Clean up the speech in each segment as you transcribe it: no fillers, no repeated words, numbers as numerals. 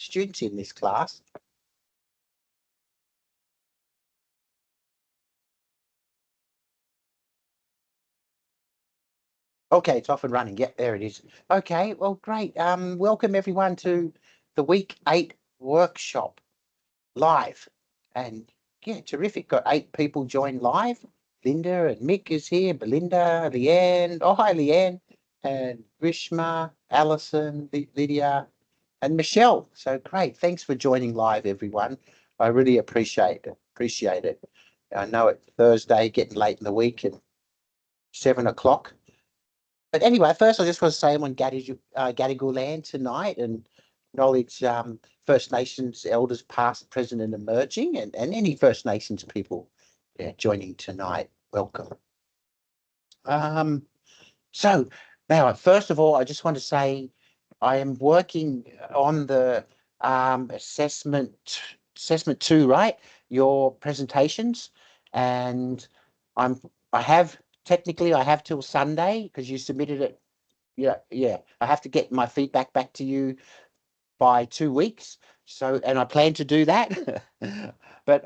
students in this class. Okay, it's off and running. Yep, there it is. Okay, well, great. Welcome everyone to the week 8 workshop live. And yeah, terrific. Got 8 people joined live. Linda and Mick is here, Belinda, Leanne. Oh, hi, Leanne. And Grishma, Alison, Lydia, and Michelle. So great. Thanks for joining live, everyone. I really appreciate it. I know it's Thursday, getting late in the week and 7 o'clock. But anyway, first I just want to say I'm on Gadigal land tonight and acknowledge First Nations elders past, present and emerging and any First Nations people joining tonight. Welcome. So now, first of all, I just want to say I am working on the assessment 2, right? Your presentations, and I have till Sunday because you submitted it. Yeah. I have to get my feedback back to you by 2 weeks. So, and I plan to do that. But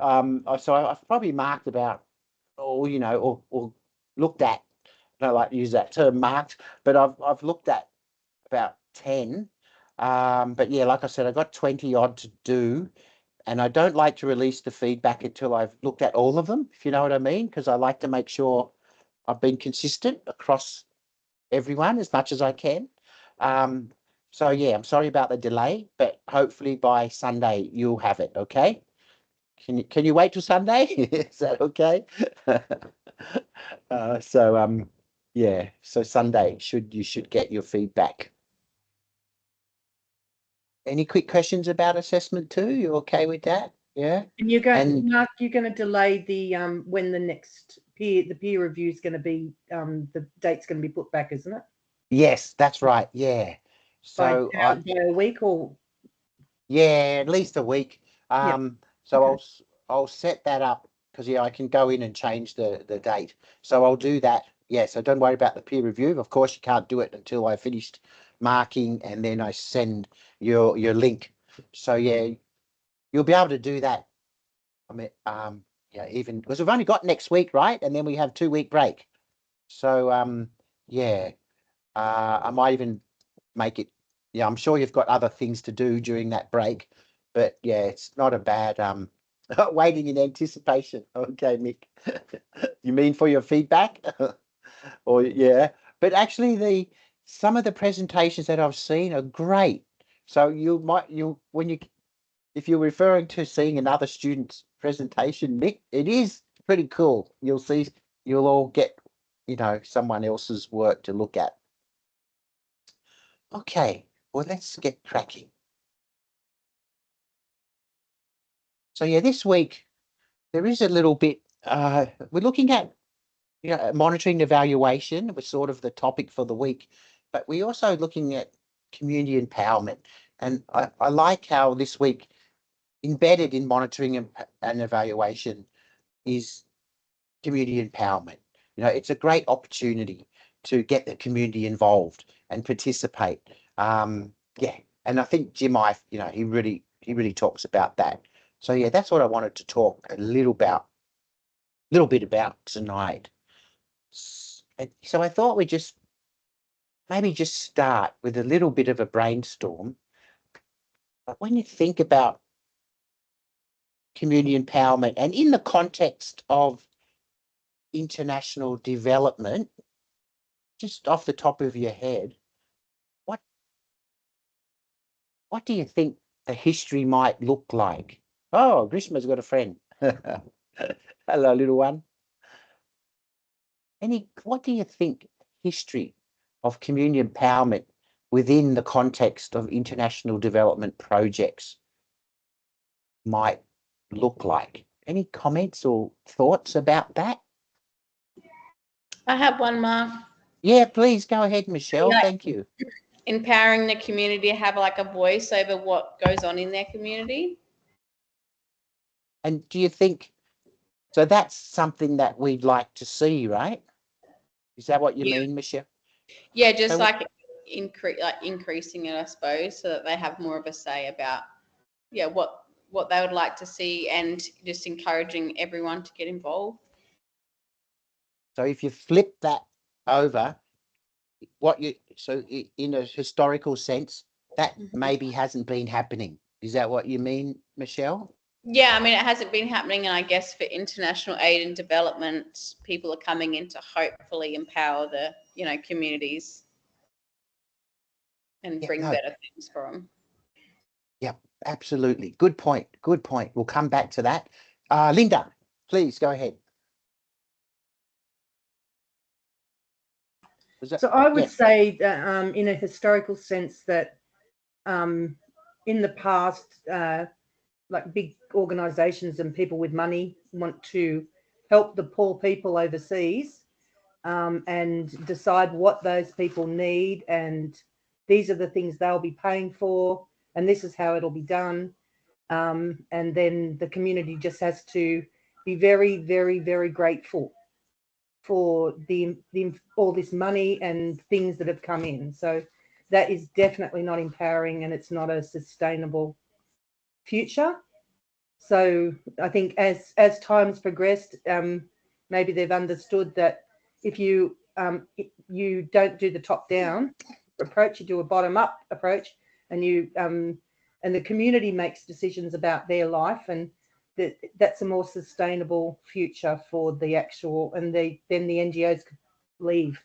so I've probably marked about, or looked at. I don't like to use that term, marked, but I've looked at about 10. But yeah, like I said, I've got 20 odd to do, and I don't like to release the feedback until I've looked at all of them, if you know what I mean, because I like to make sure I've been consistent across everyone as much as I can. So yeah, I'm sorry about the delay, but hopefully by Sunday you'll have it. Okay. Can you wait till Sunday? Is that okay? Yeah. So Sunday you should get your feedback. Any quick questions about assessment 2? You okay with that? Yeah. And you're going, Mark, you're going to delay the when the next peer review is going to be, the date's going to be put back, isn't it? Yes, that's right. Yeah. So by a week or? Yeah, at least a week. So okay. I'll set that up because I can go in and change the date. So I'll do that. Yeah. So don't worry about the peer review. Of course, you can't do it until I finished marking and then I send your link. So yeah, you'll be able to do that. I mean, yeah, even because we've only got next week, right? And then we have 2-week break. So yeah, I might even make it. Yeah, I'm sure you've got other things to do during that break, but yeah, it's not a bad waiting in anticipation. Okay, Mick. You mean for your feedback? Or yeah, but actually some of the presentations that I've seen are great. So if you're referring to seeing another student's presentation, Mick, it is pretty cool. You'll all get, someone else's work to look at. Okay, well, let's get cracking. So yeah, this week there is a little bit, we're looking at, monitoring evaluation was sort of the topic for the week, but we're also looking at community empowerment. And I like how this week embedded in monitoring and evaluation is community empowerment. It's a great opportunity to get the community involved and participate. Yeah, and I think Jim Ive, he really talks about that. So yeah, that's what I wanted to talk a little bit about tonight. So I thought we'd maybe just start with a little bit of a brainstorm. But when you think about community empowerment and in the context of international development, just off the top of your head, what do you think the history might look like? Oh, Grishma's got a friend. Hello, little one. What do you think history of community empowerment within the context of international development projects might look like? Any comments or thoughts about that? I have one, Mark. Yeah, please go ahead, Michelle. Thank you. Empowering the community to have like a voice over what goes on in their community. And do you think, so that's something that we'd like to see, right? Is that what you mean, Michelle? Yeah, just so, increasing it, I suppose, so that they have more of a say about yeah, what they would like to see, and just encouraging everyone to get involved. So if you flip that over, in a historical sense, that Mhm. maybe hasn't been happening. Is that what you mean, Michelle? Yeah, I mean, it hasn't been happening, and I guess for international aid and development, people are coming in to hopefully empower the, communities and Yeah, bring no. better things for them. Yep, absolutely. Good point. Good point. We'll come back to that. Linda, please go ahead. So I would yeah. say that in a historical sense that in the past, like big organisations and people with money want to help the poor people overseas and decide what those people need, and these are the things they'll be paying for, and this is how it'll be done. And then the community just has to be very, very, very grateful for the all this money and things that have come in. So that is definitely not empowering, and it's not a sustainable future. So I think as time's progressed, maybe they've understood that if you don't do the top down approach, you do a bottom up approach, and and the community makes decisions about their life, and that's a more sustainable future for the actual, and then the NGOs could leave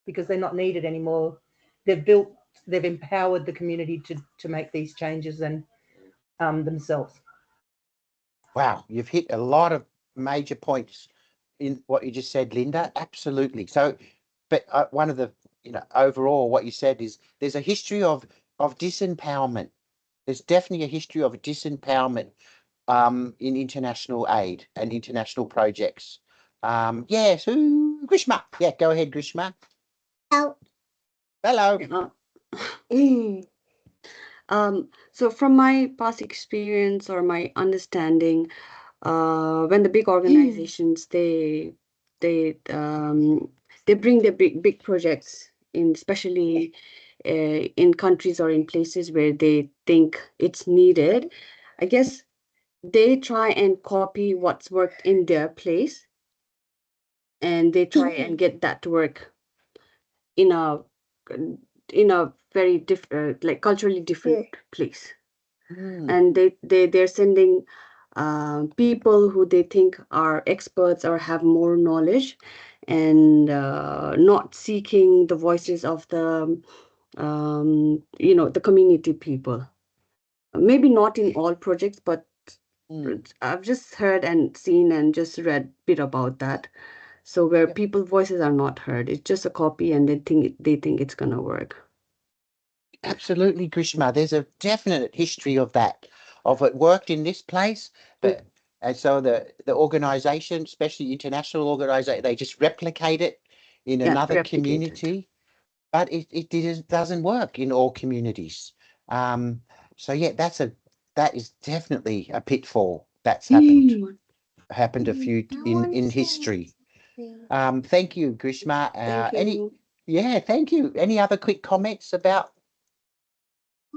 because they're not needed anymore. They've empowered the community to make these changes and themselves. Wow, you've hit a lot of major points in what you just said, Linda. Absolutely. So, but one of the, overall, what you said is there's a history of disempowerment. There's definitely a history of disempowerment in international aid and international projects. Yeah, so Grishma. Yeah, go ahead, Grishma. Hello. So from my past experience or my understanding, when the big organizations they bring their big projects in, especially in countries or in places where they think it's needed, I guess they try and copy what's worked in their place, and they try and get that to work in a very different, like culturally different place. And they're sending people who they think are experts or have more knowledge, and not seeking the voices of the the community people. Maybe not in all projects, but I've just heard and seen and just read a bit about that. So where people's voices are not heard, it's just a copy, and they think it's gonna work. Absolutely, Grishma. There's a definite history of that, of it worked in this place, but and so the organization, especially international organization, they just replicate it in another community, but it doesn't work in all communities. So yeah, that is definitely a pitfall that's happened a few in history. Thank you, Grishma. Thank you. Thank you. Any other quick comments about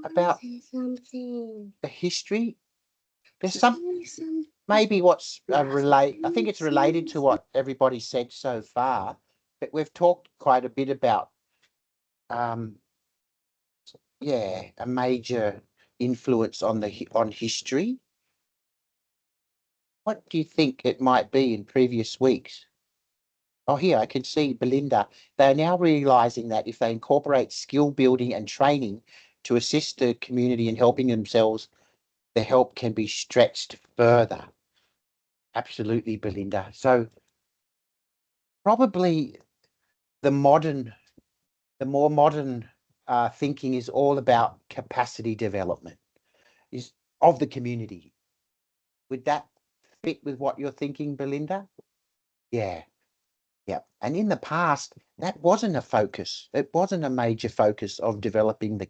Something. the history? There's some maybe what's I think it's related to what everybody said so far, but we've talked quite a bit about a major influence on history. What do you think it might be in previous weeks? Oh, here I can see Belinda. They are now realizing that if they incorporate skill building and training to assist the community in helping themselves, the help can be stretched further. Absolutely, Belinda. So probably the more modern thinking is all about capacity development is of the community. Would that fit with what you're thinking, Belinda? Yeah. Yeah. And in the past, that wasn't a focus. It wasn't a major focus of developing the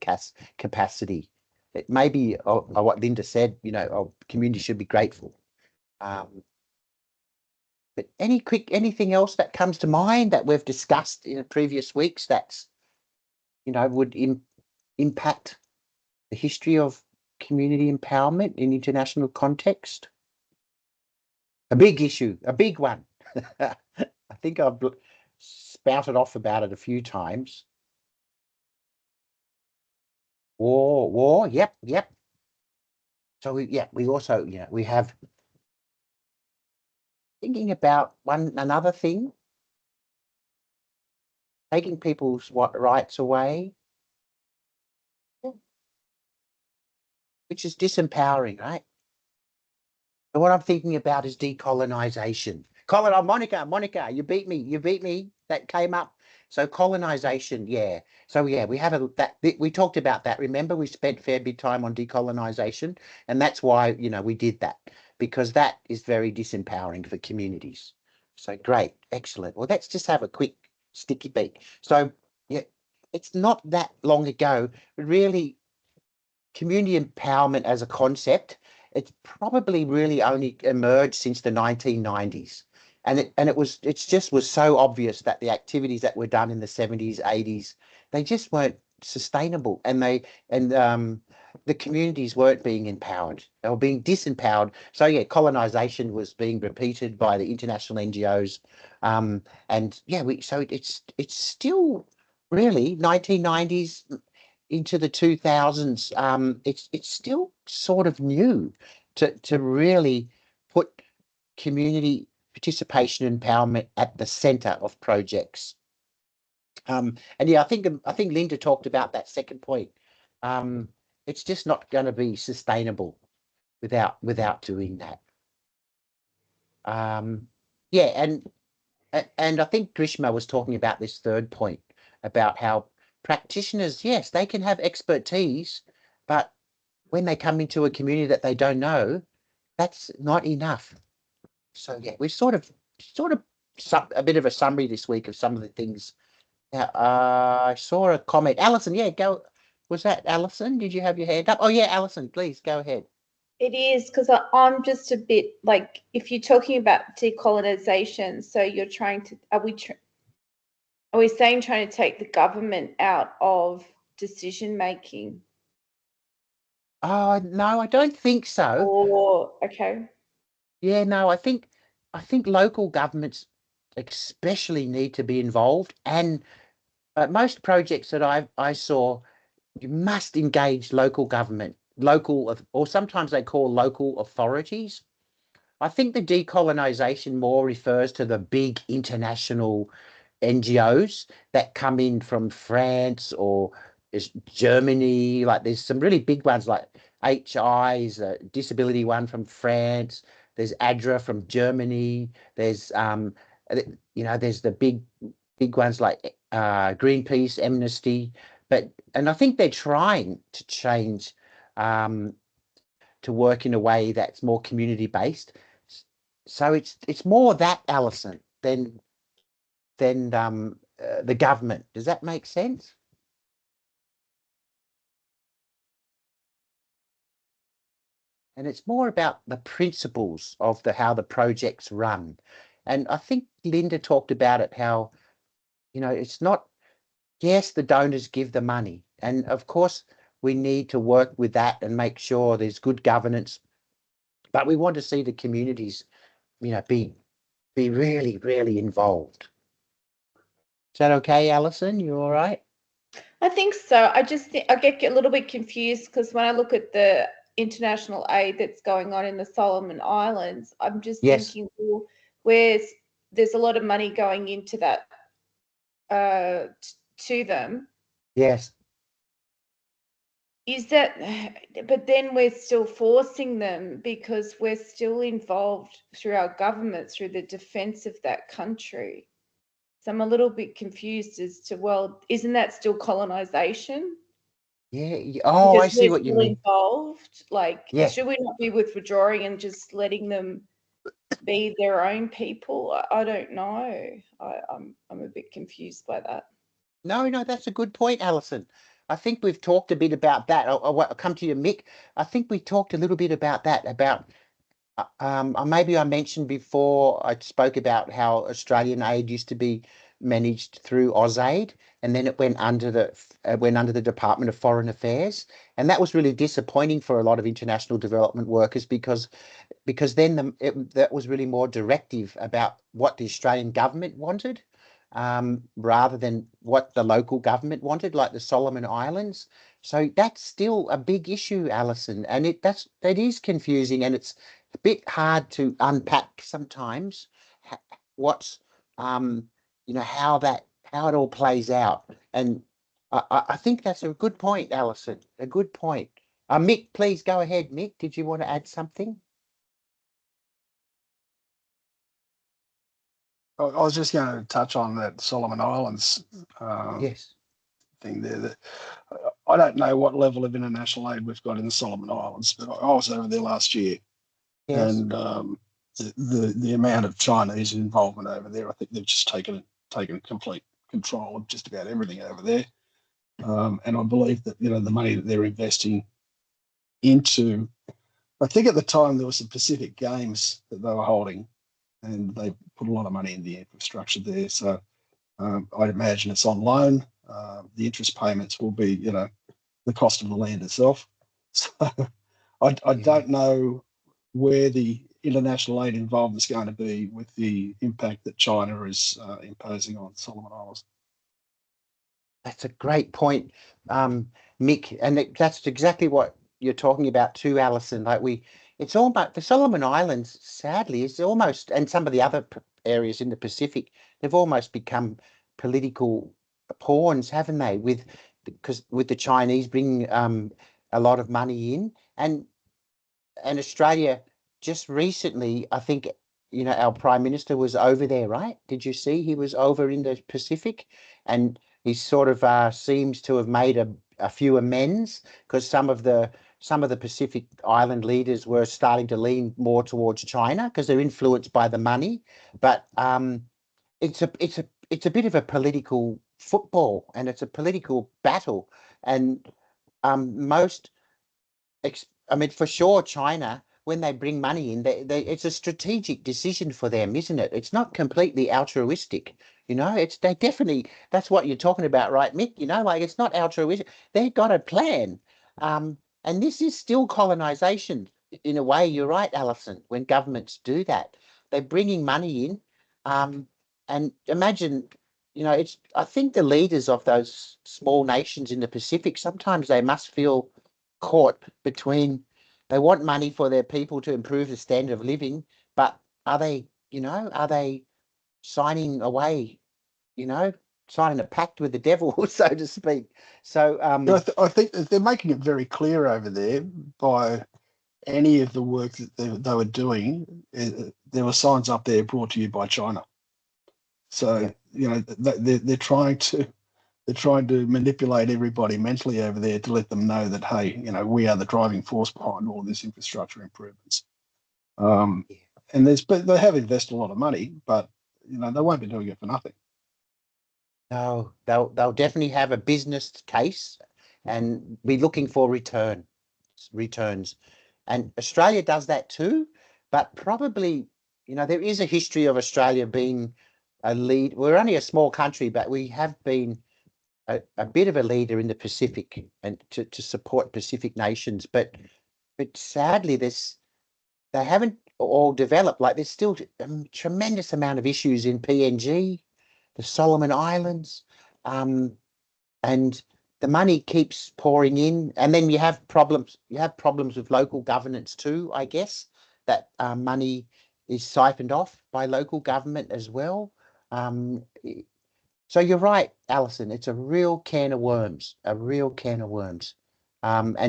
capacity. It maybe what Linda said, community should be grateful. But anything else that comes to mind that we've discussed in previous weeks that's, would impact the history of community empowerment in international context? A big issue, a big one. I think I've spouted off about it a few times. War, yep. So we also, we have thinking about another thing, taking people's rights away, which is disempowering, right? And what I'm thinking about is decolonization. Monica, you beat me. That came up. So colonization, yeah. So yeah, we talked about that. Remember, we spent a fair bit of time on decolonization, and that's why we did that, because that is very disempowering for communities. So great, excellent. Well, let's just have a quick sticky beat. So yeah, it's not that long ago, but really, community empowerment as a concept, it's probably really only emerged since the 1990s. And it just was so obvious that the activities that were done in the 70s, 80s, they just weren't sustainable, and the communities weren't being empowered. They were being disempowered. So yeah, colonization was being repeated by the international NGOs. And yeah, so it's still really 1990s into the 2000s. It's still sort of new to really put community participation and empowerment at the center of projects. And yeah, I think Linda talked about that second point. It's just not going to be sustainable without doing that. Yeah, and I think Grishma was talking about this third point about how practitioners, yes, they can have expertise, but when they come into a community that they don't know, that's not enough. So yeah, we've sort of a bit of a summary this week of some of the things. Now, I saw a comment. Alison, yeah, go. Was that Alison? Did you have your hand up? Oh yeah, Alison, please go ahead. It is, because I'm just a bit like, if you're talking about decolonization, so you're trying to, are we saying trying to take the government out of decision making? Oh no, I don't think so. Or okay. Yeah, no, I think local governments especially need to be involved, and most projects that I saw, you must engage local government, or sometimes they call local authorities. I think the decolonization more refers to the big international NGOs that come in from France or Germany. Like there's some really big ones like HI's a disability one from France. There's ADRA from Germany. There's there's the big ones like Greenpeace, Amnesty. And I think they're trying to change to work in a way that's more community based. So it's more that, Alison, than the government. Does that make sense? And it's more about the principles of how the projects run. And I think Linda talked about it, how, it's not, yes, the donors give the money. And of course, we need to work with that and make sure there's good governance. But we want to see the communities, be really, really involved. Is that okay, Alison? You all right? I think so. I just think I get a little bit confused, because when I look at the international aid that's going on in the Solomon Islands, I'm just thinking, well, there's a lot of money going into that to them. Yes. Is that, but then we're still forcing them, because we're still involved through our government, through the defense of that country. So I'm a little bit confused as to, well, isn't that still colonization? Yeah. Oh, I see what you mean. Involved, like, Yeah. should we not be withdrawing and just letting them be their own people? I don't know. I'm a bit confused by that. No, that's a good point, Alison. I think we've talked a bit about that. I'll come to you, Mick. I think we talked a little bit about that, maybe I mentioned before, I spoke about how Australian aid used to be managed through AusAid, and then it went under the Department of Foreign Affairs, and that was really disappointing for a lot of international development workers because then that was really more directive about what the Australian government wanted, rather than what the local government wanted, like the Solomon Islands. So that's still a big issue, Alison, and that is confusing, and it's a bit hard to unpack sometimes what's how it all plays out. And I think that's a good point, Alison. A good point. Mick, please go ahead. Mick, did you want to add something? I was just going to touch on that Solomon Islands Yes. thing there. I don't know what level of international aid we've got in the Solomon Islands, but I was over there last year, Yes. and the amount of Chinese involvement over there, I think they've just taken complete control of just about everything over there. And I believe that the money that they're investing into, I think at the time there was the Pacific Games that they were holding, and they put a lot of money in the infrastructure there. So I'd imagine it's on loan. The interest payments will be, the cost of the land itself. So I don't know where the international aid involvement is going to be with the impact that China is imposing on Solomon Islands. That's a great point, Mick, and that's exactly what you're talking about too, Alison. It's almost the Solomon Islands. Sadly, it's almost, and some of the other areas in the Pacific, they've almost become political pawns, haven't they? Because with the Chinese bringing a lot of money in, and Australia just recently, I think, our Prime Minister was over there, right? Did you see he was over in the Pacific, and he sort of seems to have made a few amends, because some of the Pacific Island leaders were starting to lean more towards China because they're influenced by the money. But it's a bit of a political football, and it's a political battle, and for sure, China, when they bring money in, it's a strategic decision for them, isn't it? It's not completely altruistic. They definitely, that's what you're talking about, right, Mick? It's not altruistic. They've got a plan. And this is still colonization in a way. You're right, Alison, when governments do that, they're bringing money in. And imagine, I think the leaders of those small nations in the Pacific, sometimes they must feel caught between, they want money for their people to improve the standard of living, but are they signing away, signing a pact with the devil, so to speak? So I think that they're making it very clear over there by any of the work that they were doing. There were signs up there brought to you by China. So they're trying to manipulate everybody mentally over there to let them know that, hey, we are the driving force behind all this infrastructure improvements. And they have invested a lot of money, but they won't be doing it for nothing. No, they'll definitely have a business case and be looking for returns. And Australia does that too, but probably, there is a history of Australia being a lead. We're only a small country, but we have been a bit of a leader in the Pacific and to support Pacific nations. But sadly, they haven't all developed. Like, there's still a tremendous amount of issues in PNG, the Solomon Islands, and the money keeps pouring in. And then you have problems. You have problems with local governance too, I guess, that money is siphoned off by local government as well. So you're right, Alison. It's a real can of worms, and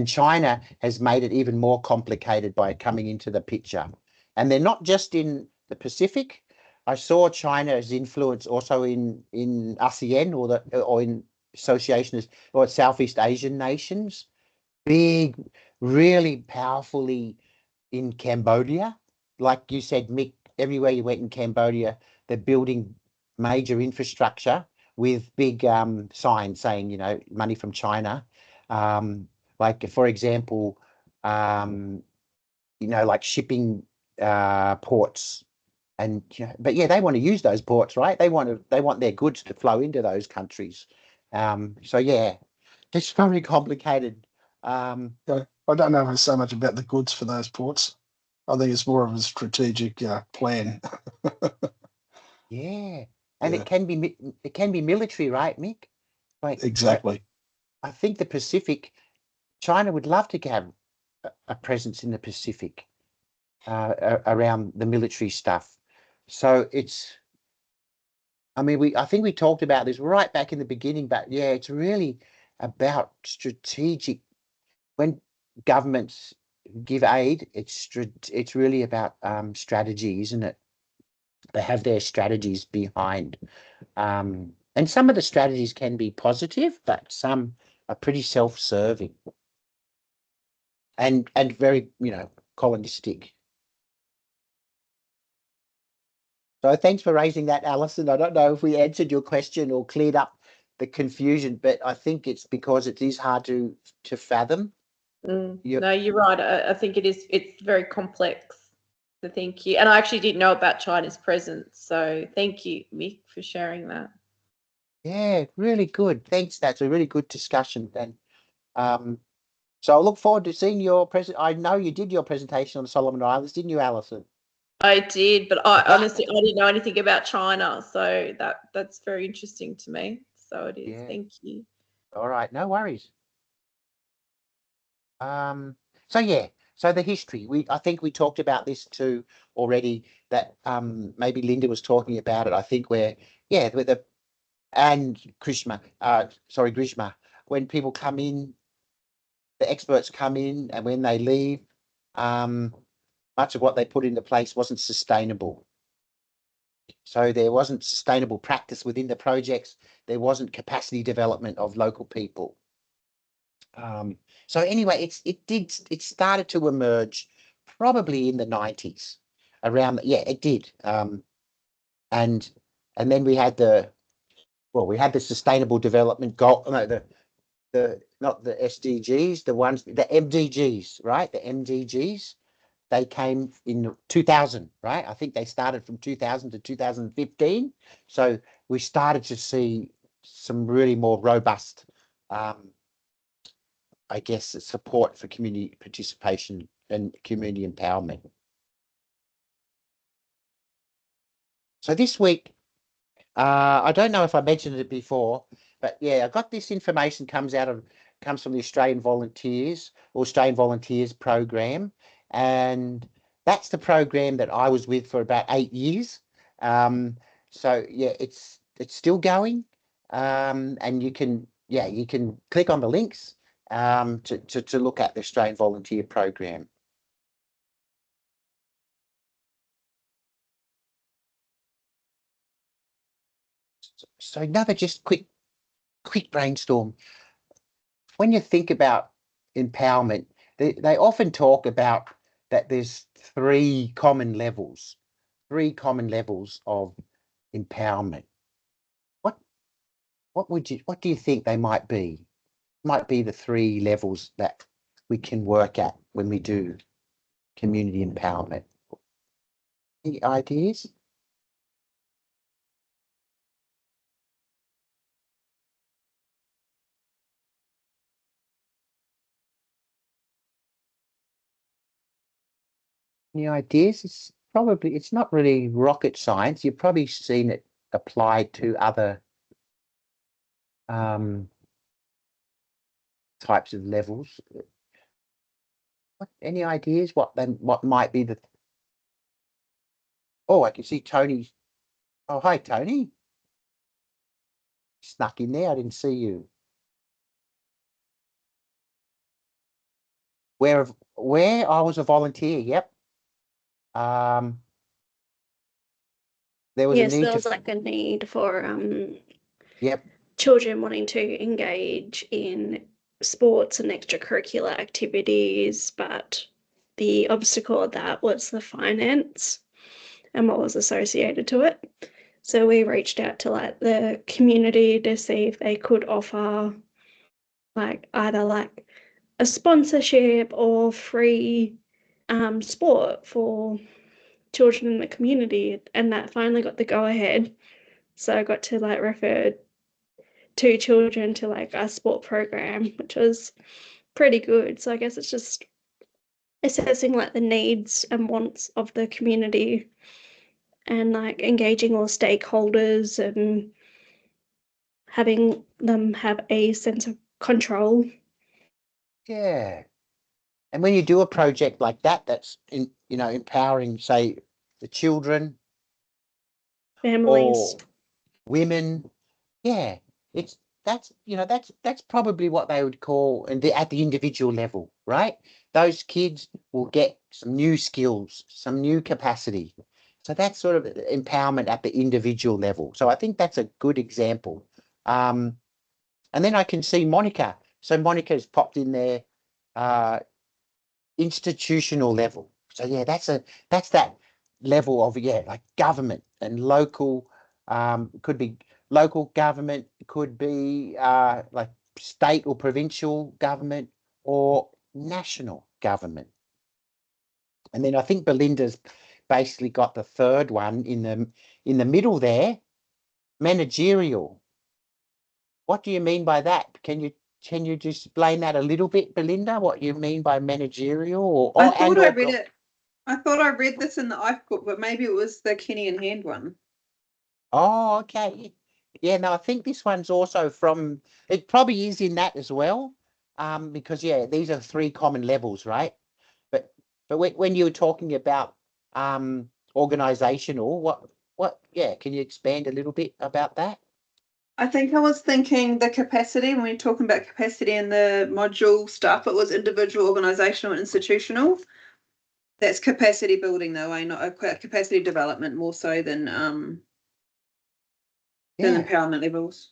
China has made it even more complicated by coming into the picture. And they're not just in the Pacific. I saw China's influence also in ASEAN, or in association or Southeast Asian nations. Big, really powerfully in Cambodia. Like you said, Mick, everywhere you went in Cambodia, they're building major infrastructure with big signs saying, money from China. Like, for example, like shipping ports And but yeah, they want to use those ports, right? They want their goods to flow into those countries. So yeah, it's very complicated. I don't know so much about the goods for those ports. I think it's more of a strategic plan. Yeah, and Yeah. it can be military, right, Mick? Like Exactly. I think the Pacific, China would love to have a presence in the Pacific around the military stuff. So I think we talked about this right back in the beginning, but yeah, it's really about strategic. When governments give aid, it's really about strategy, isn't it? They have their strategies behind, and some of the strategies can be positive, but some are pretty self-serving and very colonistic. So thanks for raising that, Alison. I don't know if we answered your question or cleared up the confusion, but I think it's because it is hard to fathom. No, you're right. I think it is. It's very complex. So thank you. And I actually didn't know about China's presence. So thank you, Mick, for sharing that. Yeah, really good. Thanks. That's a really good discussion. And so I look forward to seeing your I know you did your presentation on the Solomon Islands, didn't you, Alison? I did, but I honestly I didn't know anything about China, so that's very interesting to me. So it is. Yeah. Thank you. All right, no worries. So yeah, so the history. I think we talked about this too already. That maybe Linda was talking about it. I think with and Grishma, Grishma, when people come in, the experts come in, and when they leave, much of what they put into place wasn't sustainable. So there wasn't sustainable practice within the projects. There wasn't capacity development of local people. So anyway, it started to emerge probably in the 90s around. Yeah, it did. And then we had the sustainable development goal. No, not the SDGs, the MDGs, right? The MDGs. They came in 2000, right? I think they started from 2000 to 2015. So we started to see some really more robust, I guess, support for community participation and community empowerment. So this week, I don't know if I mentioned it before, but yeah, I got this information comes from the Australian Volunteers program, and that's the program that I was with for about 8 years. So yeah, it's still going, and you can click on the links to look at the Australian Volunteer program. So another just quick brainstorm. When you think about empowerment, they often talk about that there's three common levels of empowerment. What do you think they might be? Might be the three levels that we can work at when we do community empowerment. Any ideas? Any ideas? It's not really rocket science. You've probably seen it applied to other types of levels. Any ideas what might be the? Oh, I can see Tony. Oh, hi, Tony. Snuck in there. I didn't see you. Where I was a volunteer. Yep. There was a need there was like a need for Yep. children wanting to engage in sports and extracurricular activities, but the obstacle of that was the finance and what was associated to it. So we reached out to like the community to see if they could offer like either like a sponsorship or free sport for children in the community, and that finally got the go ahead. So I got to like refer 2 children to like a sport program, which was pretty good. So I guess it's just assessing like the needs and wants of the community and like engaging all stakeholders and having them have a sense of control. Yeah. And when you do a project like that, that's empowering, say, the children Families. or women. Yeah, that's probably what they would call at the individual level, right? Those kids will get some new skills, some new capacity. So that's sort of empowerment at the individual level. So I think that's a good example. And then I can see Monica. So Monica's popped in there, institutional level. So yeah, that's that level of like government and local, could be local government, could be like state or provincial government or national government. And then I think Belinda's basically got the third one in the middle there, managerial. What do you mean by that? Can you just explain that a little bit, Belinda? What you mean by managerial? I thought I read it. I thought I read this in the IFE book, but maybe it was the Kenny and Hand one. Oh, okay. Yeah, no, I think this one's also from, it probably is in that as well. Because yeah, these are 3 common levels, right? But when you were talking about organizational, yeah, can you expand a little bit about that? I think I was thinking the capacity, when we're talking about capacity in the module stuff, it was individual, organizational, and institutional. That's capacity building though, not capacity development more so than empowerment levels.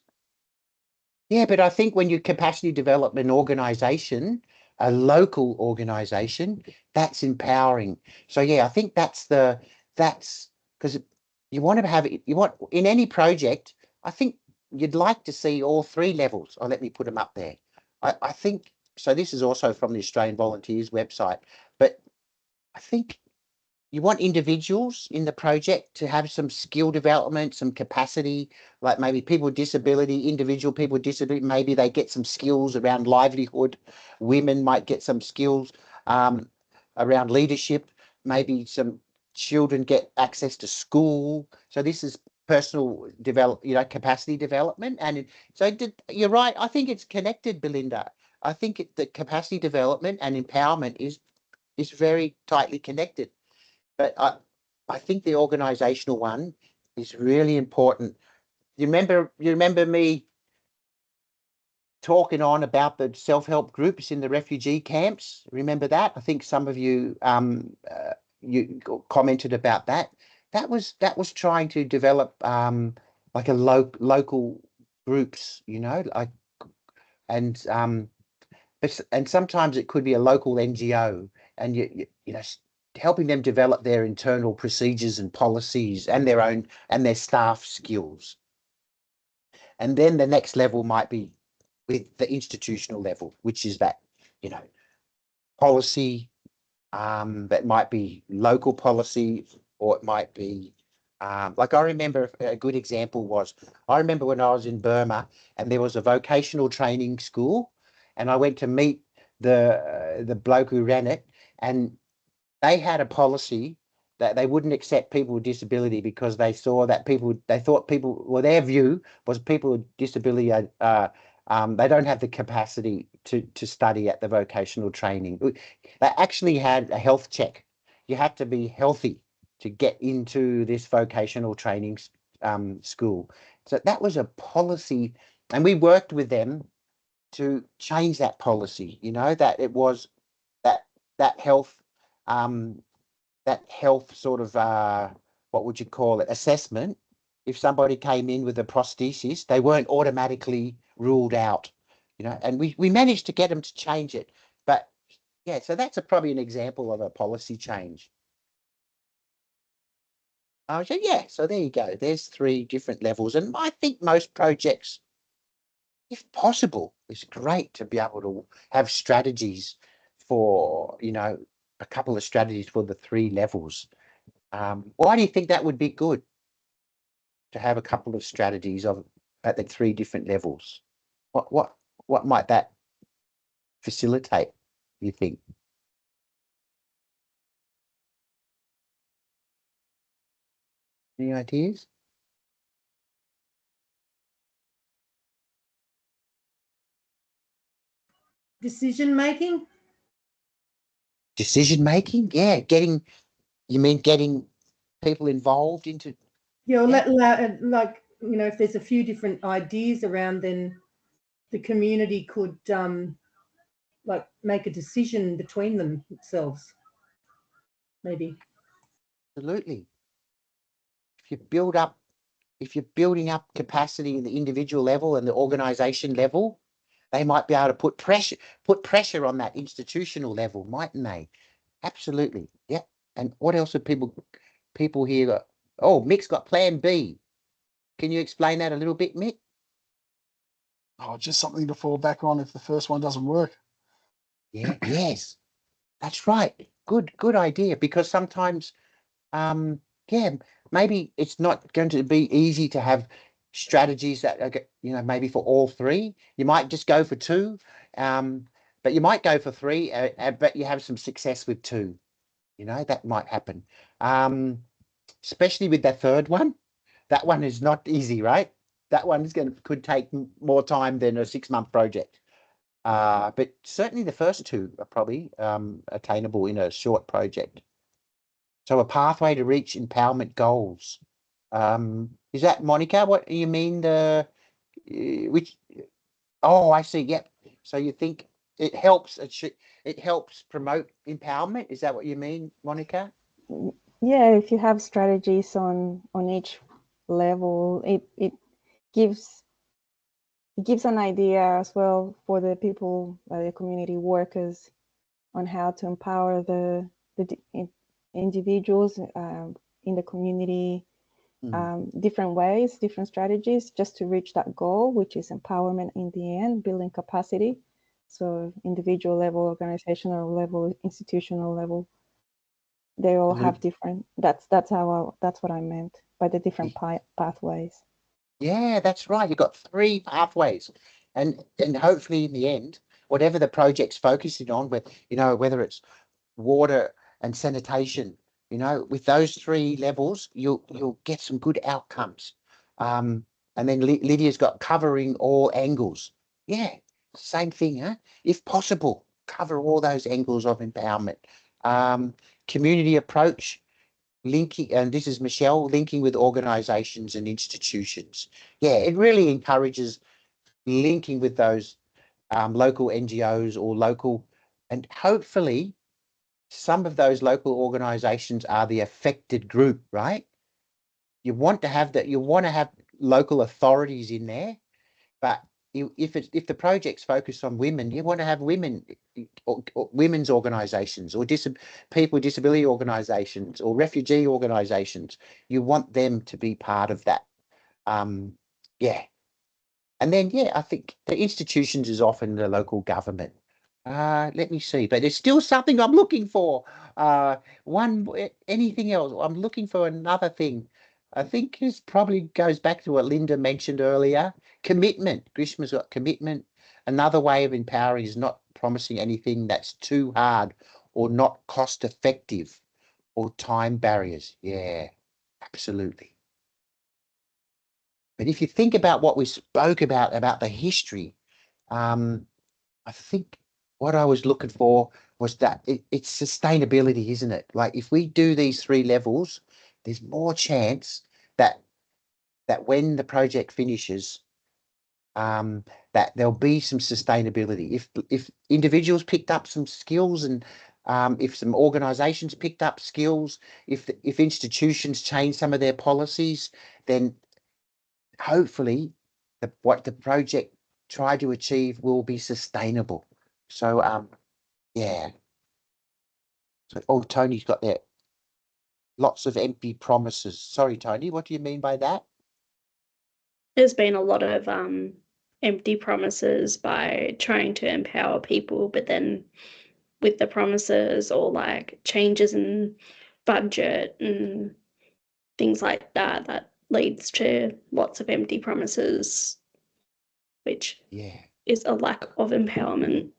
Yeah, but I think when you capacity develop an organization, a local organization, that's empowering. So yeah, I think that's because you want to have it, in any project, I think you'd like to see all 3 levels. Oh, let me put them up there. I think so. This is also from the Australian Volunteers website, but I think you want individuals in the project to have some skill development, some capacity, like maybe people with disability, individual people with disability, maybe they get some skills around livelihood. Women might get some skills around leadership. Maybe some children get access to school. So this is personal capacity development. And you're right. I think it's connected, Belinda. I think the capacity development and empowerment is very tightly connected. But I think the organizational one is really important. You remember me talking on about the self-help groups in the refugee camps? Remember that? I think some of you you commented about that. That was trying to develop like a local groups, like, and sometimes it could be a local NGO, and you know helping them develop their internal procedures and policies and their staff skills. And then the next level might be with the institutional level, which is that, policy, that might be local policy, or it might be, like I remember a good example was, I remember when I was in Burma and there was a vocational training school, and I went to meet the bloke who ran it, and they had a policy that they wouldn't accept people with disability because they thought their view was people with disability they don't have the capacity to study at the vocational training. They actually had a health check. You had to be healthy to get into this vocational training school. So that was a policy, and we worked with them to change that policy, that it was that health sort of what would you call it, assessment. If somebody came in with a prosthesis, they weren't automatically ruled out, and we managed to get them to change it. But yeah, so that's probably an example of a policy change. So yeah, so there you go. There's 3 different levels, and I think most projects, if possible, it's great to be able to have strategies for, a couple of strategies for the 3 levels. Why do you think that would be good to have a couple of strategies at the 3 different levels? What might that facilitate, you think? Any ideas? Decision making. Decision making? Yeah, you mean getting people involved into, Yeah, Yeah. like, you know, if there's a few different ideas around, then the community could like make a decision between themselves, maybe. absolutely. If you're building up capacity in the individual level and the organization level, they might be able to put pressure on that institutional level, mightn't they? Absolutely. Yeah. And what else have people here got? Oh, Mick's got plan B. Can you explain that a little bit, Mick? Oh, just something to fall back on if the first one doesn't work. Yeah, yes. That's right. Good idea. Because sometimes yeah, maybe it's not going to be easy to have strategies that are, maybe for all 3. You might just go for 2, but you might go for 3, but you have some success with 2. That might happen. Especially with that 3rd one. That one is not easy, right? That one could take more time than a 6-month project. But certainly the first 2 are probably attainable in a short project. So a pathway to reach empowerment goals. Is that, Monica, what you mean? Which? Oh, I see. Yep. So you think it helps? It helps promote empowerment. Is that what you mean, Monica? Yeah, if you have strategies on each level, it gives an idea as well for the people, the community workers, on how to empower the individuals in the community, different ways, different strategies, just to reach that goal, which is empowerment in the end, building capacity. So individual level, organizational level, institutional level, they all have different. That's what I meant by the different pathways. Yeah, that's right. You've got 3 pathways, and hopefully in the end, whatever the project's focusing on, whether it's water and sanitation, with those 3 levels, you'll get some good outcomes. And then Lydia's got covering all angles. Yeah, same thing, huh? If possible, cover all those angles of empowerment. Community approach, linking, and this is Michelle, linking with organizations and institutions. Yeah, it really encourages linking with those local NGOs or local, and hopefully some of those local organizations are the affected group, right? You want to have local authorities in there, but if the project's focused on women, you want to have women or women's organizations or people with disability organizations or refugee organizations. You want them to be part of that. Yeah. And then, I think the institutions is often the local government. Let me see, but there's still something I'm looking for. Anything else? I'm looking for another thing. I think this probably goes back to what Linda mentioned earlier. Commitment. Grishma's got commitment. Another way of empowering is not promising anything that's too hard or not cost effective or time barriers. Yeah, absolutely. But if you think about what we spoke about the history, I think what I was looking for was that it's sustainability, isn't it? Like if we do these 3 levels, there's more chance that when the project finishes, that there'll be some sustainability. If individuals picked up some skills and if some organizations picked up skills, if institutions change some of their policies, then hopefully what the project tried to achieve will be sustainable. So yeah. So Tony's got there. Lots of empty promises. Sorry, Tony, what do you mean by that? There's been a lot of empty promises by trying to empower people, but then with the promises or like changes in budget and things like that, that leads to lots of empty promises, which Yeah, is a lack of empowerment.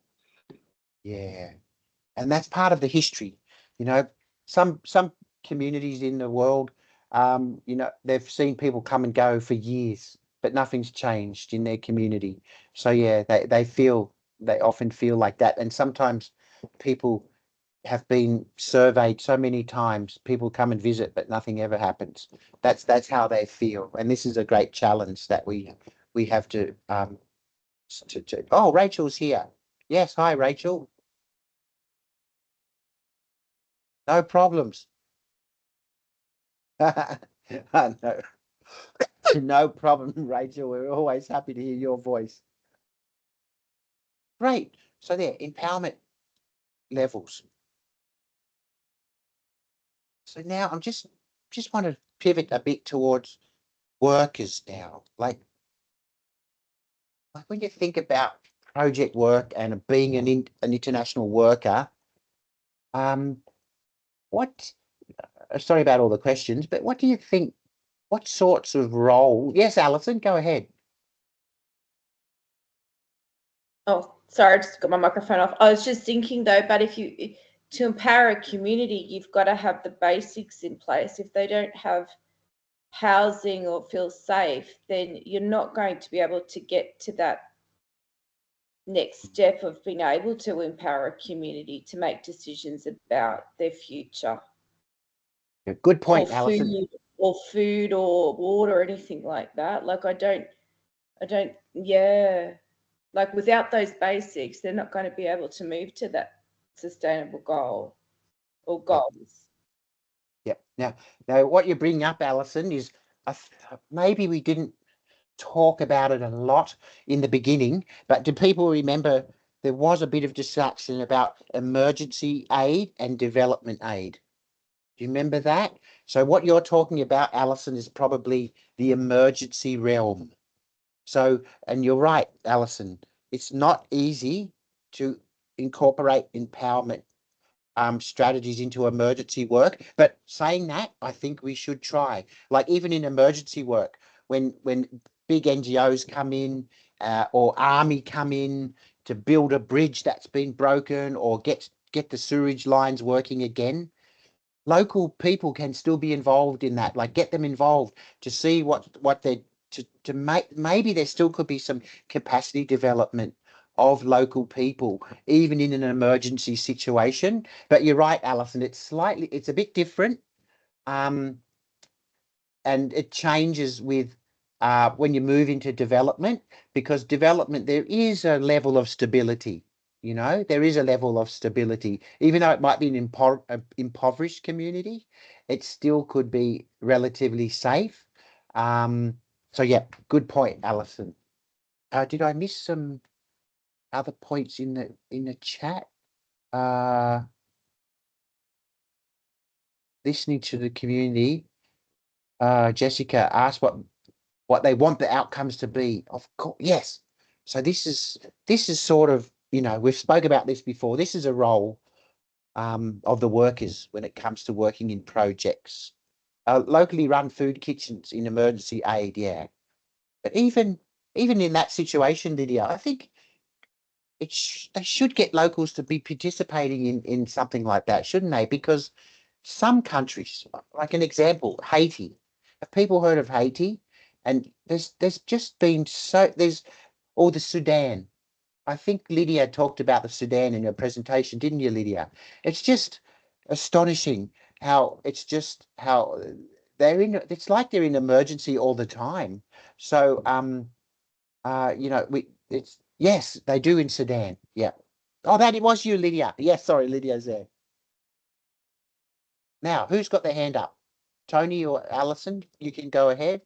yeah. And that's part of the history. You know, some communities in the world, you know, they've seen people come and go for years, but nothing's changed in their community. So yeah, they often feel like that. And sometimes people have been surveyed so many times, people come and visit, but nothing ever happens. That's how they feel. And this is a great challenge that we have to oh, Rachel's here. Yes, hi Rachel. No problems. No, no problem, Rachel. We're always happy to hear your voice. Great. So there, empowerment levels. So now I'm just want to pivot a bit towards workers now. Like when you think about project work and being an international worker, what? Sorry about all the questions, but what do you think? What sorts of role? Yes, Alison, go ahead. Oh, sorry, I just got my microphone off. I was just thinking though, but to empower a community, you've got to have the basics in place. If they don't have housing or feel safe, then you're not going to be able to get to that next step of being able to empower a community to make decisions about their future. Good point, Alison. Food or water or anything like that. Like I don't, yeah. Like without those basics, they're not going to be able to move to that sustainable goal or goals. Yep. Now, what you're bringing up, Alison, is maybe we didn't talk about it a lot in the beginning, but do people remember there was a bit of discussion about emergency aid and development aid? Do you remember that? So what you're talking about, Alison, is probably the emergency realm. So, and you're right, Alison, it's not easy to incorporate empowerment strategies into emergency work. But saying that, I think we should try. Like even in emergency work, when big NGOs come in or army come in to build a bridge that's been broken or get the sewage lines working again, local people can still be involved in that. Like get them involved to see what they to make. Maybe there still could be some capacity development of local people, even in an emergency situation. But you're right, Alison, it's a bit different. And it changes with when you move into development, because development, there is a level of stability. You know, there is a level of stability, even though it might be an impoverished community, it still could be relatively safe. So yeah, good point, Alison. Did I miss some other points in the chat? Listening to the community. Jessica asked what they want the outcomes to be. Of course, yes. So this is sort of, you know, we've spoke about this before. This is a role of the workers when it comes to working in projects. Locally run food kitchens in emergency aid, yeah. But even in that situation, Lydia, I think they should get locals to be participating in something like that, shouldn't they? Because some countries, like an example, Haiti. Have people heard of Haiti? And there's just been or the Sudan. I think Lydia talked about the Sudan in her presentation, didn't you, Lydia? It's just astonishing how it's like they're in emergency all the time. So you know, yes, they do in Sudan. Yeah. Oh, that it was you, Lydia. Yes, sorry, Lydia's there. Now, who's got their hand up? Tony or Alison? You can go ahead.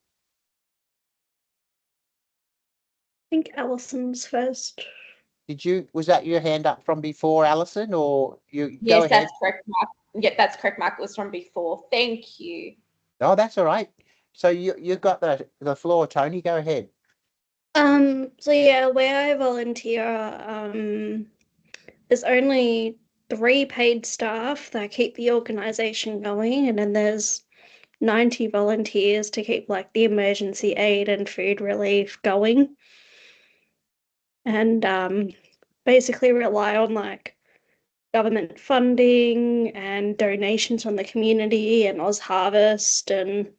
I think Alison's first. Was that your hand up from before, Alison, or you Yes, go ahead? that's correct, Mark. Yeah, that's correct, Mark. It was from before. Thank you. Oh, that's all right. So you've got the floor, Tony. Go ahead. So yeah, where I volunteer, there's only 3 paid staff that keep the organisation going, and then there's 90 volunteers to keep like the emergency aid and food relief going. And basically rely on like government funding and donations from the community and Oz Harvest and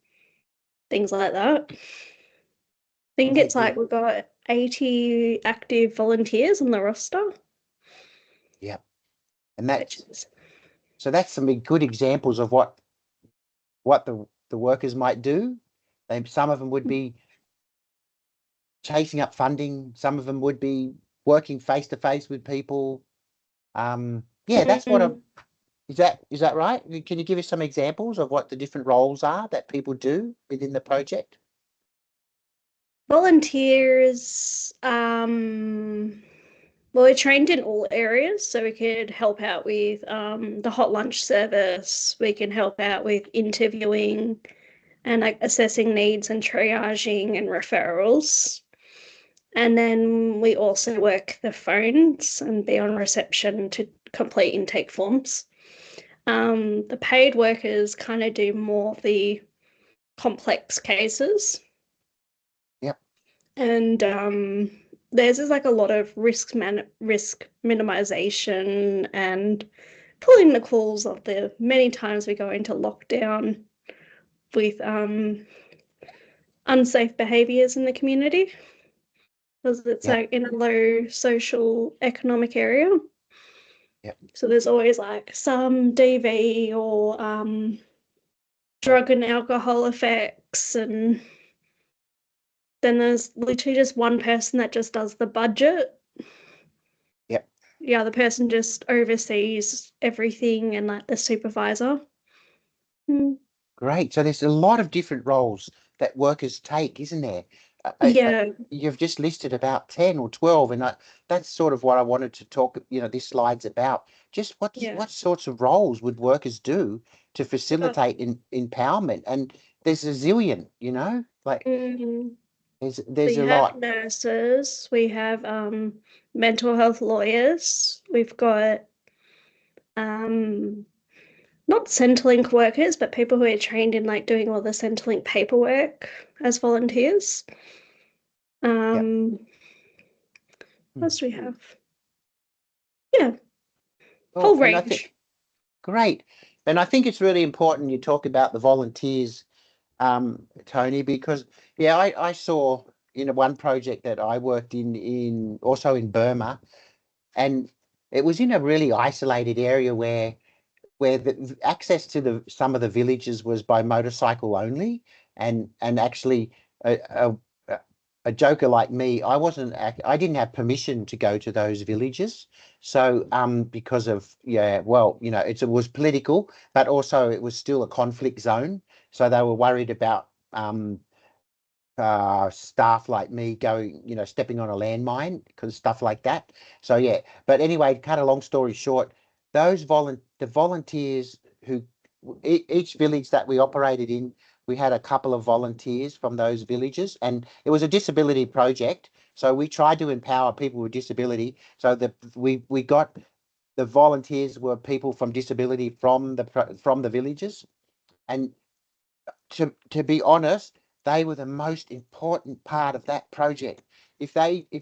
things like that. I think it's like we've got 80 active volunteers on the roster. Yeah. And that, which is- so that's some good examples of what the workers might do. Some of them would be chasing up funding. Some of them would be working face to face with people. Yeah, that's what is that right? Can you give us some examples of what the different roles are that people do within the project? Volunteers, well, we're trained in all areas, so we could help out with the hot lunch service. We can help out with interviewing and like assessing needs and triaging and referrals. And then we also work the phones and be on reception to complete intake forms. The paid workers kind of do more of the complex cases. Yep. And theirs is like a lot of risk minimization and pulling the calls of the many times we go into lockdown with unsafe behaviors in the community, because it's like in a low social economic area. Yep. So there's always like some DV or drug and alcohol effects, and then there's literally just one person that just does the budget. Yep. The other person just oversees everything and like the supervisor. Great. So there's a lot of different roles that workers take, isn't there? Yeah. You've just listed about 10 or 12, and that's sort of what I wanted to talk, this slide's about. Just what sorts of roles would workers do to facilitate empowerment? And there's a zillion, like there's we a have lot. Nurses, we have mental health lawyers, we've got not Centrelink workers, but people who are trained in like doing all the Centrelink paperwork as volunteers. What else do we have? Yeah, whole range. Great. And I think it's really important you talk about the volunteers, Tony, because I saw one project that I worked in also in Burma, and it was in a really isolated area where the access to some of the villages was by motorcycle only, and actually a joker like me, I didn't have permission to go to those villages. So because of it was political, but also it was still a conflict zone. So they were worried about staff like me going, stepping on a landmine, because stuff like that. So but anyway, cut a long story short, the volunteers who each village that we operated in, we had a couple of volunteers from those villages, and it was a disability project. So we tried to empower people with disability. So we got the volunteers were people from disability from the villages, and to be honest, they were the most important part of that project. If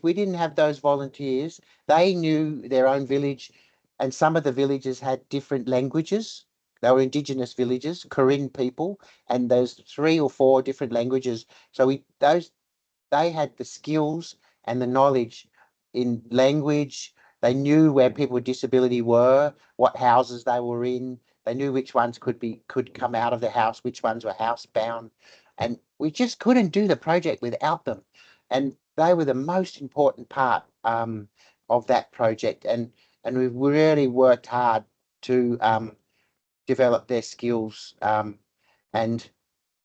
we didn't have those volunteers, they knew their own village, and some of the villages had different languages. They were indigenous villages, Karen people, and there's 3 or 4 different languages. So they had the skills and the knowledge in language. They knew where people with disability were, what houses they were in. They knew which ones could come out of the house, which ones were housebound, and we just couldn't do the project without them. And they were the most important part of that project, and we really worked hard to develop their skills, and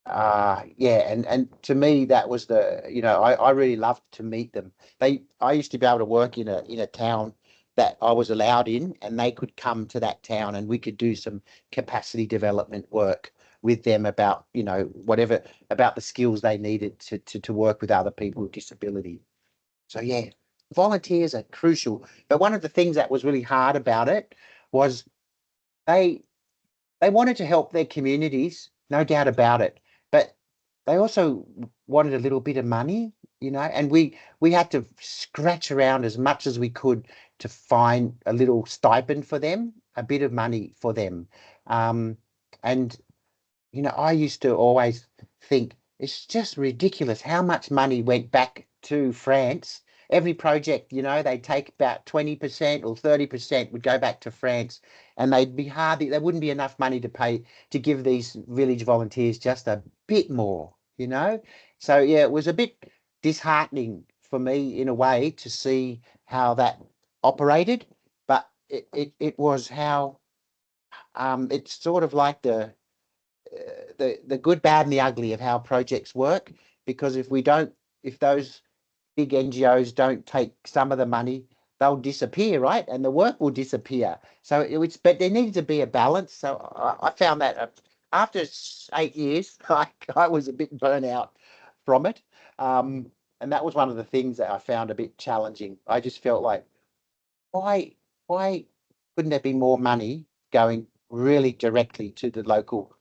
to me that was I really loved to meet them. I used to be able to work in a town that I was allowed in, and they could come to that town and we could do some capacity development work with them about whatever about the skills they needed to work with other people with disability. So volunteers are crucial. But one of the things that was really hard about it was they wanted to help their communities, no doubt about it, but they also wanted a little bit of money, you know, and we had to scratch around as much as we could to find a little stipend for them, a bit of money for them. And, you know, I used to always think it's just ridiculous how much money went back to France. Every project, you know, they'd take about 20% or 30% would go back to France, and there wouldn't be enough money to pay to give these village volunteers just a bit more, you know. So yeah, it was a bit disheartening for me in a way to see how that operated, but it was how it's sort of like the good, bad, and the ugly of how projects work. Because if those big NGOs don't take some of the money, they'll disappear, right? And the work will disappear. So but there needed to be a balance. So I found that after 8 years, I was a bit burnt out from it. And that was one of the things that I found a bit challenging. I just felt like, why couldn't there be more money going really directly to the local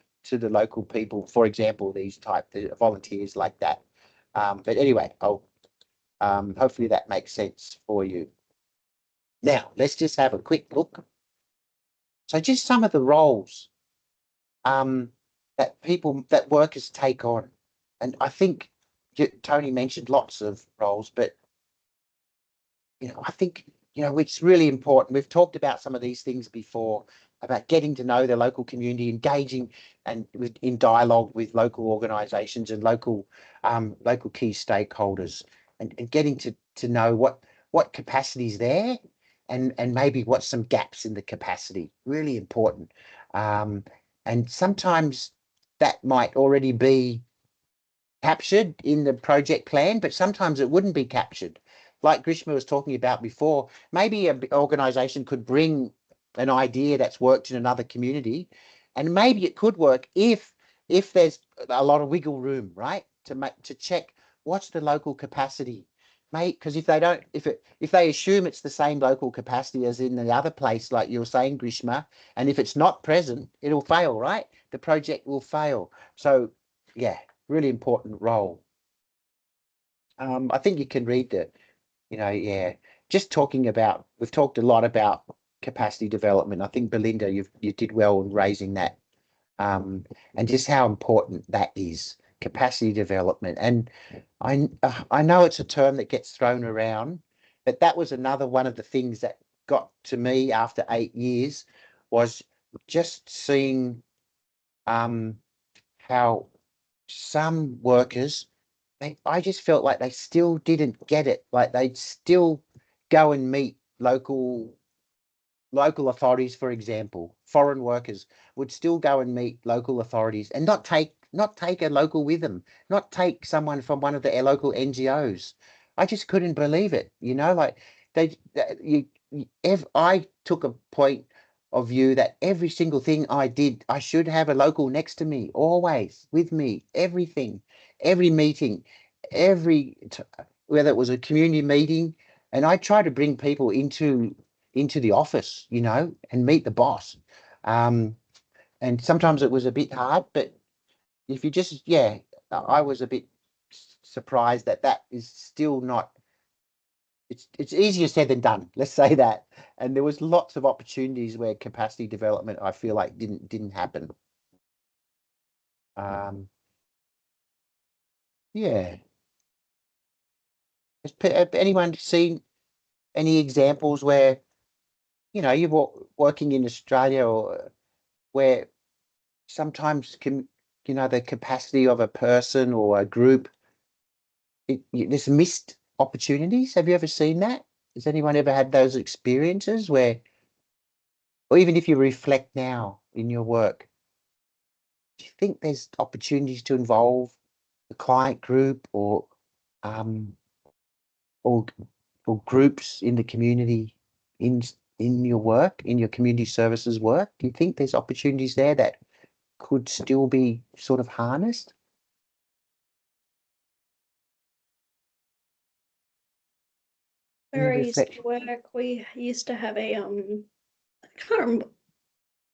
people? For example, the volunteers like that. But anyway, hopefully that makes sense for you. Now, let's just have a quick look. So just some of the roles that workers take on. And I think Tony mentioned lots of roles, but, you know, I think, you know, it's really important. We've talked about some of these things before, about getting to know the local community, engaging in dialogue with local organisations and local key stakeholders, and getting to know what capacity is there, and maybe what's some gaps in the capacity. Really important. And sometimes that might already be captured in the project plan, but sometimes it wouldn't be captured. Like Grishma was talking about before, maybe an organisation could bring an idea that's worked in another community, and maybe it could work if there's a lot of wiggle room, right? To check what's the local capacity, mate. Because if they assume it's the same local capacity as in the other place, like you were saying, Grishma, and if it's not present, it'll fail, right? The project will fail. So yeah, really important role. I think you can read just we've talked a lot about capacity development. I think Belinda, you did well in raising that, and just how important that is, capacity development. And I know it's a term that gets thrown around, but that was another one of the things that got to me after 8 years, was just seeing how some workers, I just felt like they still didn't get it. Like they'd still go and meet local authorities, for example. Foreign workers would still go and meet local authorities and not take a local with them, not take someone from one of the local NGOs. I just couldn't believe it. You know, like I took a point of view that every single thing I did, I should have a local next to me, always with me, everything, every meeting, whether it was a community meeting. And I try to bring people into the office, you know, and meet the boss. And sometimes it was a bit hard, but if you just, I was a bit surprised that is still not, it's easier said than done. Let's say that. And there was lots of opportunities where capacity development, I feel like, didn't happen. Yeah. Has anyone seen any examples where, you know, you're working in Australia, or where sometimes the capacity of a person or a group, there's missed opportunities? Have you ever seen that? Has anyone ever had those experiences where, or even if you reflect now in your work, do you think there's opportunities to involve the client group, or or groups in the community in your work, in your community services work? Do you think there's opportunities there that could still be sort of harnessed? Where I used to Reflect. work, we used to have a can't remember,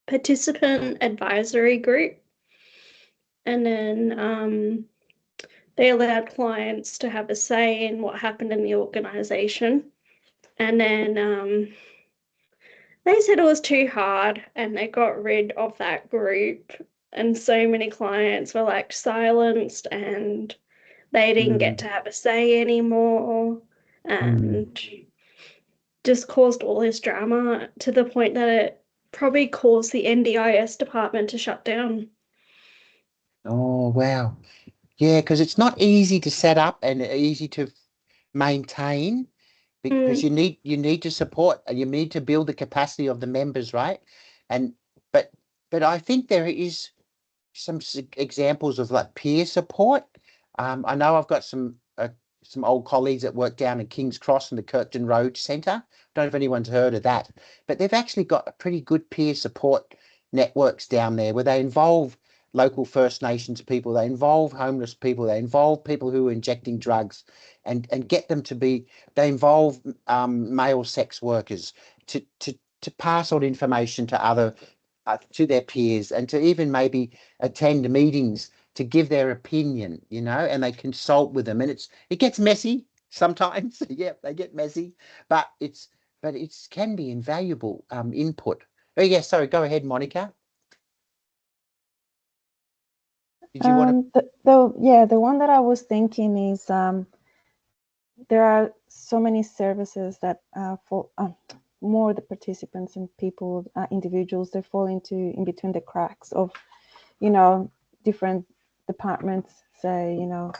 participant advisory group. And then they allowed clients to have a say in what happened in the organisation. And then they said it was too hard and they got rid of that group. And so many clients were like silenced and they didn't get to have a say anymore. And just caused all this drama to the point that it probably caused the NDIS department to shut down. Oh, wow. Yeah, because it's not easy to set up and easy to maintain because you need to support and you need to build the capacity of the members, right? And but I think there is some examples of like peer support. I know I've got some old colleagues that work down in King's Cross in the Kirkton Road Centre. Don't know if anyone's heard of that, but they've actually got a pretty good peer support networks down there where they involve local First Nations people, they involve homeless people, they involve people who are injecting drugs, and get them to be. They involve male sex workers to pass on information to other to their peers and to even maybe attend meetings to give their opinion, you know, and they consult with them. And it gets messy sometimes. Yeah, they get messy, but it's can be invaluable input. Oh yeah, sorry, go ahead, Monica. Did you want to? The one that I was thinking is there are so many services that for more the participants and people, individuals, they fall in between the cracks of, you know, different departments, say, you know,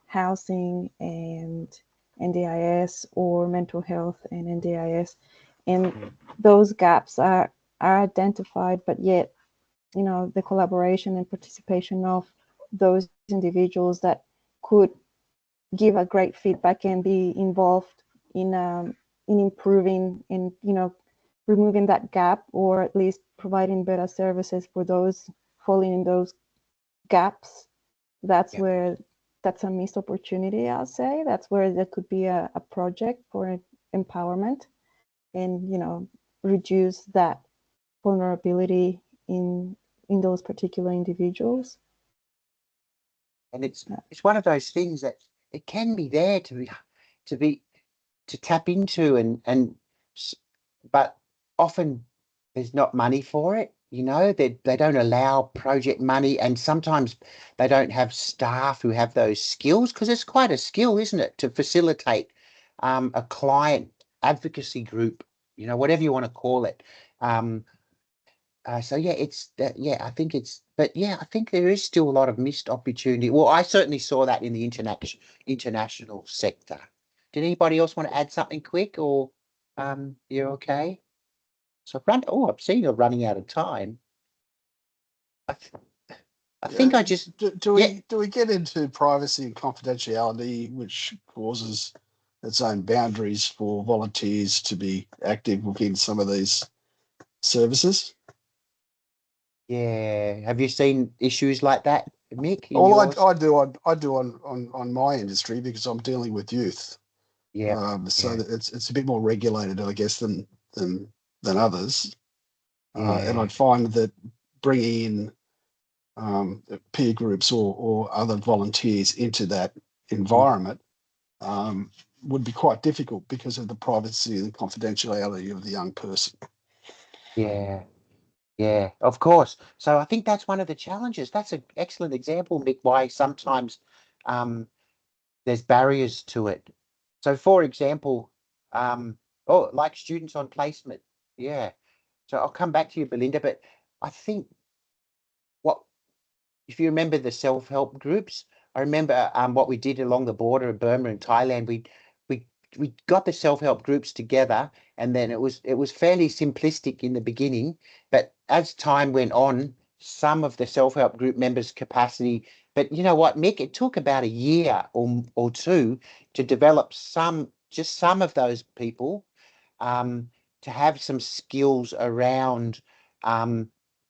housing and NDIS or mental health and NDIS, and those gaps are identified, but yet, you know, the collaboration and participation of those individuals that could give a great feedback and be involved in improving and, you know, removing that gap, or at least providing better services for those falling in those gaps. That's where that's a missed opportunity, I'll say. That's where there could be a project for empowerment and, you know, reduce that vulnerability in those particular individuals. And it's one of those things that it can be there to tap into but often there's not money for it, you know. They don't allow project money, and sometimes they don't have staff who have those skills, because it's quite a skill, isn't it, to facilitate a client advocacy group, you know, whatever you want to call it. So yeah, it's that. Yeah, I think it's. But yeah, I think there is still a lot of missed opportunity. Well, I certainly saw that in the international sector. Did anybody else want to add something quick, or you're okay? So I've seen you're running out of time. I think I just do we get into privacy and confidentiality, which causes its own boundaries for volunteers to be active within some of these services? Yeah. Have you seen issues like that, Mick? Well, I do on my industry, because I'm dealing with youth. Yeah. So it's a bit more regulated, I guess, than others. And I'd find that bringing in peer groups or other volunteers into that environment would be quite difficult because of the privacy and confidentiality of the young person. Yeah. Yeah, of course. So I think that's one of the challenges. That's an excellent example, Mick, why sometimes there's barriers to it. So for example, like students on placement. Yeah. So I'll come back to you, Belinda, but I think if you remember the self-help groups, I remember what we did along the border of Burma and Thailand. We got the self-help groups together, and then it was fairly simplistic in the beginning, but as time went on, some of the self-help group members' capacity. But you know what, Mick? It took about a year or two to develop some of those people to have some skills around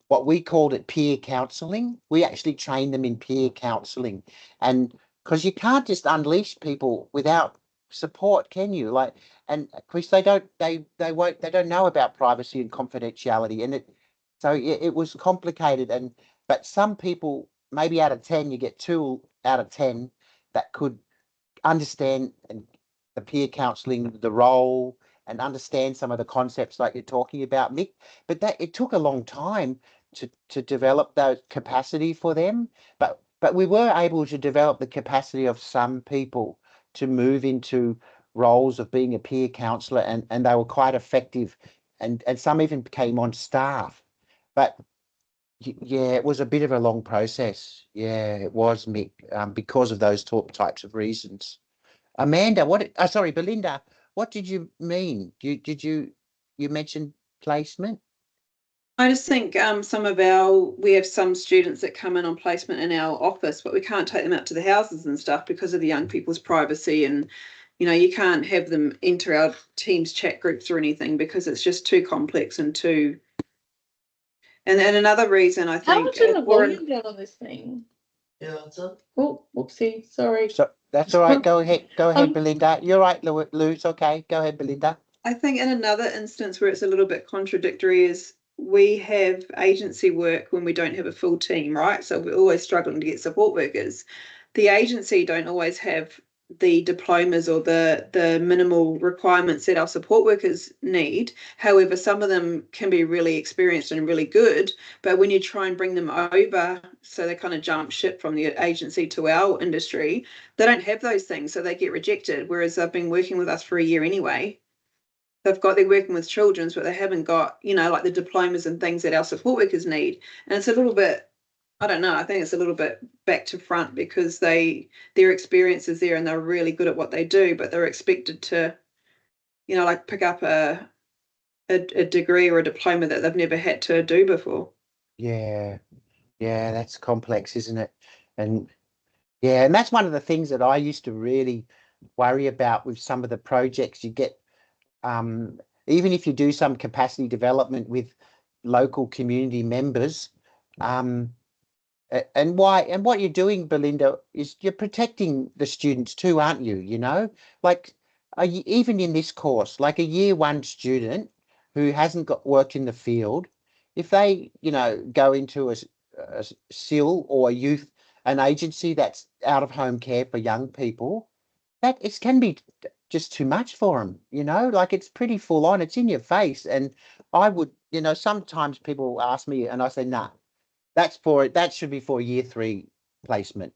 what we called it peer counselling. We actually trained them in peer counselling, and because you can't just unleash people without support, can you? Chris, they don't know about privacy and confidentiality, and it was complicated. But some people, maybe out of 10, you get 2 out of 10 that could understand and the peer counselling, the role, and understand some of the concepts like you're talking about, Mick. But it took a long time to develop that capacity for them. But we were able to develop the capacity of some people to move into roles of being a peer counsellor, and they were quite effective, and some even came on staff. But yeah, it was a bit of a long process. Yeah, it was, Mick, because of those types of reasons. Amanda, sorry, Belinda, what did you mean? You mentioned placement? I just think we have some students that come in on placement in our office, but we can't take them out to the houses and stuff because of the young people's privacy, and you can't have them enter our Teams chat groups or anything because it's just too complex and too. And another reason I How think much is the volume down on this thing? Yeah, what's up? Oh, whoopsie, sorry. So that's all right. Go ahead, Belinda. You're right, Lou. It's okay. Go ahead, Belinda. I think in another instance where it's a little bit contradictory is we have agency work when we don't have a full team, right? So we're always struggling to get support workers. The agency don't always have the diplomas or the minimal requirements that our support workers need. However, some of them can be really experienced and really good, but when you try and bring them over, so they kind of jump ship from the agency to our industry, they don't have those things, so they get rejected, whereas they've been working with us for a year anyway. They're working with children's, but they haven't got, like the diplomas and things that our support workers need. And it's a little bit, I don't know, I think it's a little bit back to front because their experience is there and they're really good at what they do, but they're expected to, like pick up a degree or a diploma that they've never had to do before. Yeah, that's complex, isn't it? And yeah, and that's one of the things that I used to really worry about with some of the projects you get. Even if you do some capacity development with local community members, and what you're doing, Belinda, is you're protecting the students too, aren't you? Like even in this course, like a year 1 student who hasn't worked in the field, if they go into a SIL or an agency that's out of home care for young people, that it can be just too much for them, like it's pretty full on, it's in your face. And I would, sometimes people ask me and I say, nah, that should be for year 3 placement.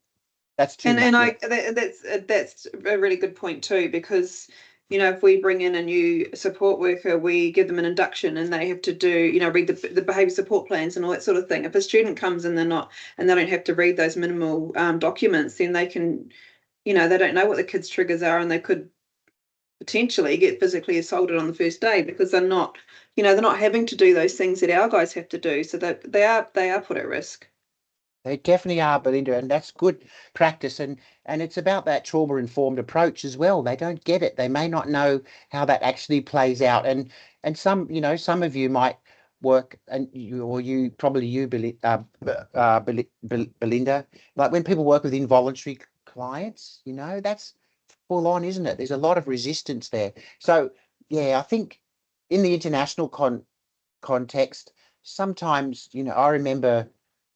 That's too much. And that's a really good point too, because if we bring in a new support worker, we give them an induction and they have to do, read the behaviour support plans and all that sort of thing. If a student comes in, they don't have to read those minimal documents, then they can, they don't know what the kids' triggers are, and they could potentially get physically assaulted on the first day because they're not having to do those things that our guys have to do. So that they are put at risk. They definitely are, Belinda, and that's good practice. And it's about that trauma-informed approach as well. They don't get it. They may not know how that actually plays out. And some, some of you might work, and Belinda, like when people work with involuntary clients, that's full on, isn't it? There's a lot of resistance there. So yeah, I think in the international context, sometimes, I remember,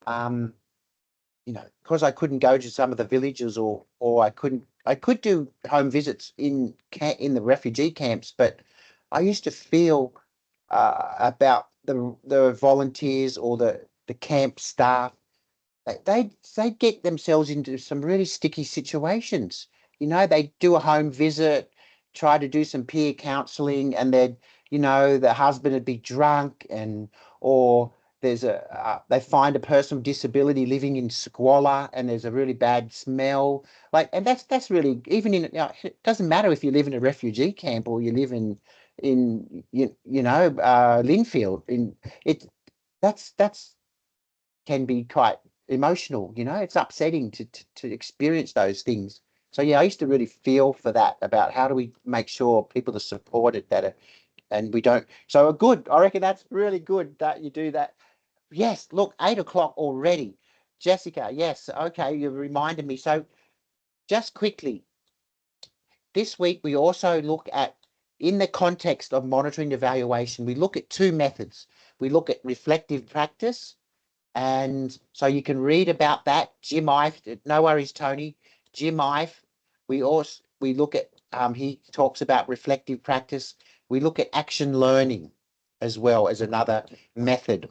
because I couldn't go to some of the villages or I could do home visits in the refugee camps, but I used to feel about the volunteers or the camp staff, they get themselves into some really sticky situations. They do a home visit, try to do some peer counselling, and they'd, the husband would be drunk, or there's they find a person with disability living in squalor and there's a really bad smell. And that's really, even in, it doesn't matter if you live in a refugee camp or you live in Linfield. That's can be quite emotional. It's upsetting to experience those things. So yeah, I used to really feel for that, about how do we make sure people are supported and we don't. So I reckon that's really good that you do that. Yes, look, 8 o'clock already. Jessica, yes, okay, you've reminded me. So just quickly, this week we also look at in the context of monitoring evaluation, we look at two methods. We look at reflective practice, and so you can read about that. Jim Ive, no worries, Tony. Jim Ive, we look at, he talks about reflective practice. We look at action learning as well as another method.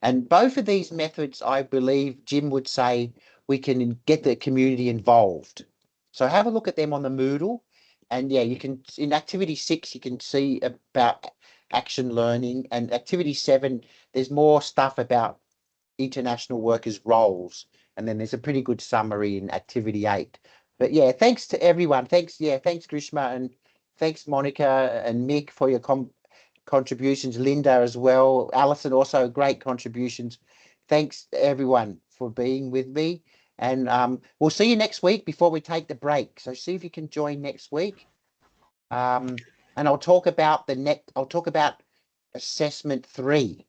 And both of these methods, I believe Jim would say, we can get the community involved. So have a look at them on the Moodle. And yeah, you can, in activity 6, you can see about action learning, and activity 7, there's more stuff about international workers' roles. And then there's a pretty good summary in activity 8. But yeah, thanks to everyone. Thanks Grishma, and thanks Monica and Mick for your contributions. Linda as well. Alison also great contributions. Thanks everyone for being with me. And we'll see you next week before we take the break. So see if you can join next week. And I'll talk about assessment 3.